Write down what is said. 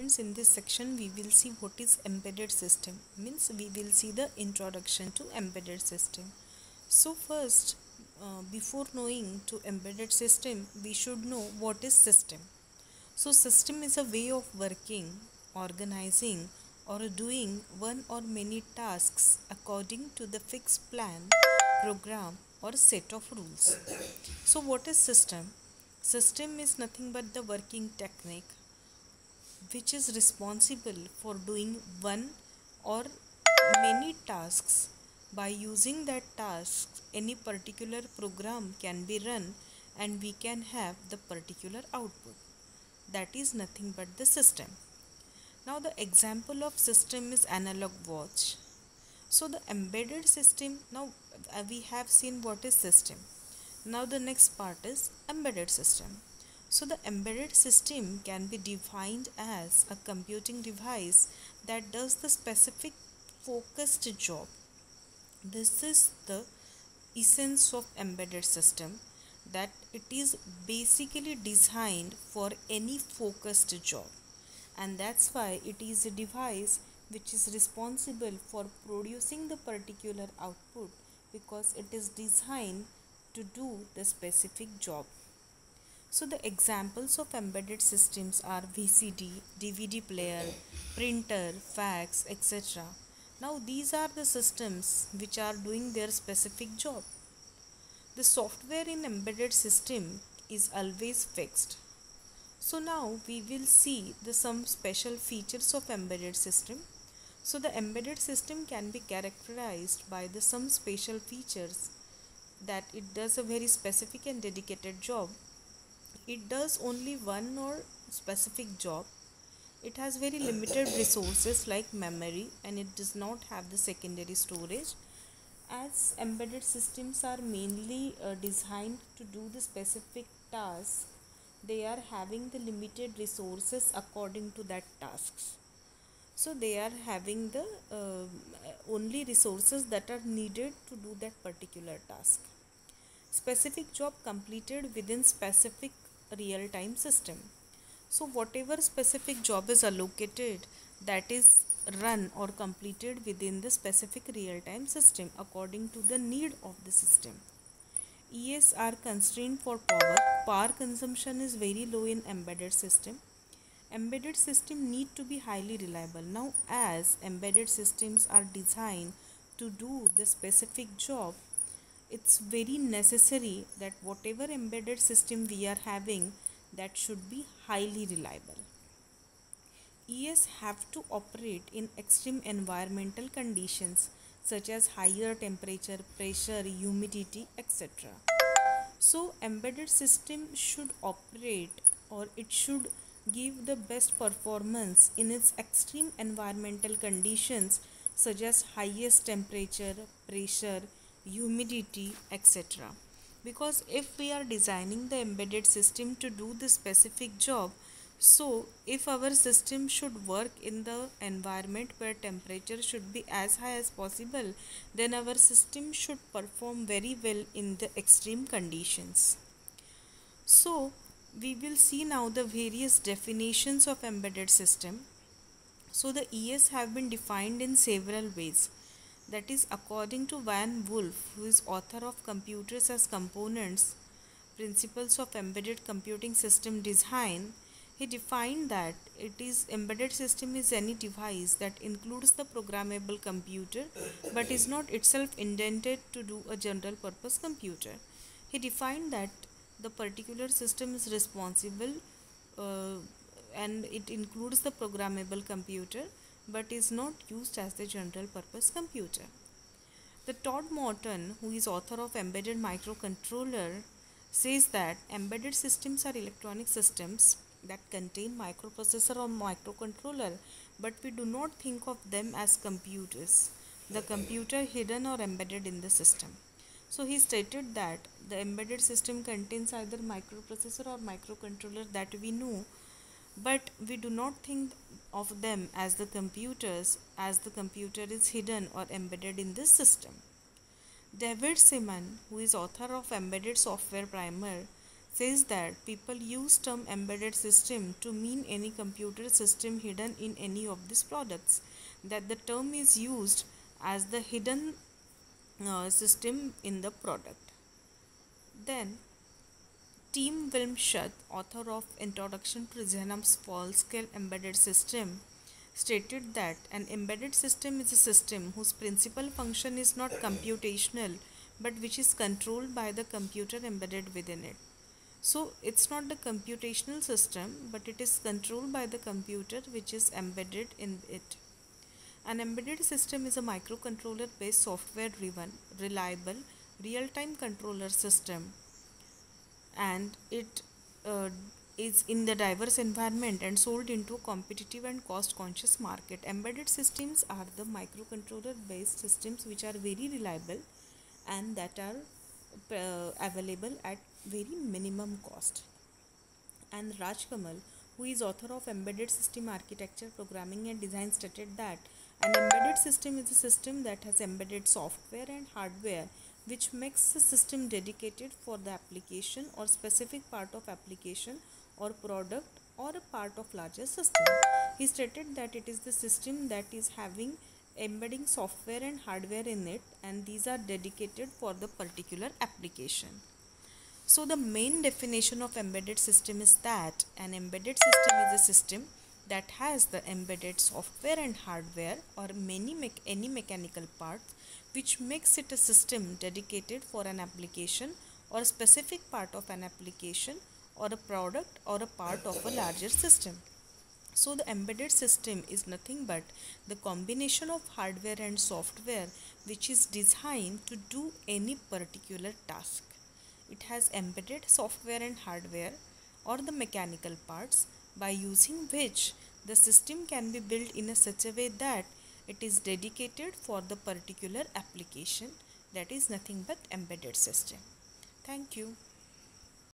students, in this section we will see what is embedded system. Means we will see the introduction to embedded system. So first, before knowing to embedded system, we should know what is system. So system is a way of working, organizing or doing one or many tasks according to the fixed plan, program or set of rules. So what is system? System is nothing but the working technique which is responsible for doing one or many tasks. By using that task, any particular program can be run and we can have the particular output. That is nothing but the system. Now the example of system is analog watch. So the embedded system, now we have seen what is system. Now the next part is embedded system. So the embedded system can be defined as a computing device that does the specific focused job. This is the essence of embedded system, that it is basically designed for any focused job, and that's why it is a device which is responsible for producing the particular output, because it is designed to do the specific job. So the examples of embedded systems are VCD, DVD player, printer, fax, etc. Now these are the systems which are doing their specific job. The software in embedded system is always fixed. So now we will see some special features of embedded system. So the embedded system can be characterized by some special features, that it does a very specific and dedicated job. It does only one or specific job. It has very limited resources like memory, and it does not have the secondary storage. As embedded systems are mainly designed to do the specific task, they are having the limited resources according to that tasks. So they are having the only resources that are needed to do that particular task. Specific job completed within specific real-time system. So whatever specific job is allocated, that is run or completed within the specific real-time system according to the need of the system. ES are constrained for power. Power consumption is very low in embedded system. Embedded system need to be highly reliable. Now as embedded systems are designed to do the specific job, it's very necessary that whatever embedded system we are having, that should be highly reliable. ES have to operate in extreme environmental conditions such as higher temperature, pressure, humidity, etc. So embedded system should operate, or it should give the best performance in its extreme environmental conditions such as highest temperature, pressure, humidity, etc. Because if we are designing the embedded system to do the specific job, so if our system should work in the environment where temperature should be as high as possible, then our system should perform very well in the extreme conditions. So we will see now the various definitions of embedded system. So the ES have been defined in several ways. That is, according to Van Wolf, who is author of Computers as Components, Principles of Embedded Computing System Design, he defined that embedded system is any device that includes the programmable computer but is not itself intended to do a general purpose computer. He defined that the particular system is responsible and it includes the programmable computer but is not used as the general purpose computer. The Todd Morton, who is author of Embedded Microcontroller, says that embedded systems are electronic systems that contain microprocessor or microcontroller, but we do not think of them as computers, the computer hidden or embedded in the system. So he stated that the embedded system contains either microprocessor or microcontroller that we know, but we do not think of them as the computers, as the computer is hidden or embedded in this system. David Simon, who is author of Embedded Software Primer, says that people use term embedded system to mean any computer system hidden in any of these products, that the term is used as the hidden system in the product. Then Tim Wilmshut, author of Introduction to Xenon's Full-Scale Embedded System, stated that an embedded system is a system whose principal function is not computational but which is controlled by the computer embedded within it. So it's not the computational system but it is controlled by the computer which is embedded in it. An embedded system is a microcontroller based software driven, reliable, real time controller system, and it uh, is in the diverse environment and sold into a competitive and cost conscious market. Embedded systems are the microcontroller based systems which are very reliable and that are available at very minimum cost. And Raj Kamal, who is author of Embedded System Architecture, Programming and Design, stated that an embedded system is a system that has embedded software and hardware which makes the system dedicated for the application or specific part of application or product or a part of larger system. He stated that it is the system that is having embedding software and hardware in it, and these are dedicated for the particular application. So the main definition of embedded system is that an embedded system is a system that has the embedded software and hardware or any mechanical parts which makes it a system dedicated for an application or a specific part of an application or a product or a part of a larger system. So the embedded system is nothing but the combination of hardware and software which is designed to do any particular task. It has embedded software and hardware or the mechanical parts by using which the system can be built in a such a way that it is dedicated for the particular application, that is nothing but embedded system. Thank you.